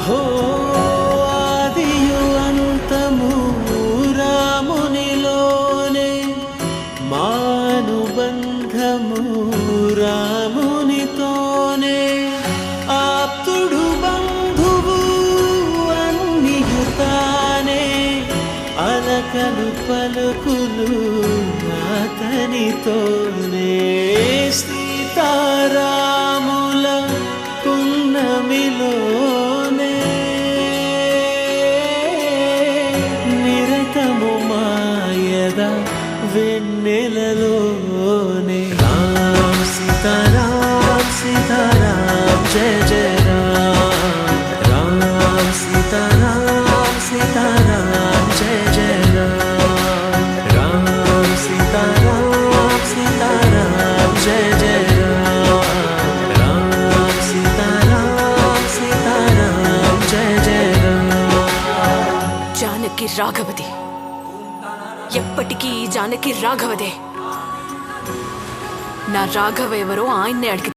హో ఆదియు అంతము రామునిలోనే మానుబంధము రామునితోనే ఆప్తుడు బంధువు అన్నియుతానే అలకలు పలుకులు అతనితోనే సీతారాముల పున్నమిలోనే నిరతము మాయద వెన్నెలలోనే రామ్ సీతారాం సీతారాం జయ జయ రామ్ రామ్ సీతారాం సీతారాం జయ జయ రామ్ రామ్ సీతారాం సీతారాం జయ జయ రామ్ రామ్ సీతారాం సీతారాం జయ జయ రామ్. జానకి రాఘవదే, ఎప్పటికీ ఈ జానకి రాఘవదే. నా రాఘవ ఎవరో ఆయన్నే అడిగి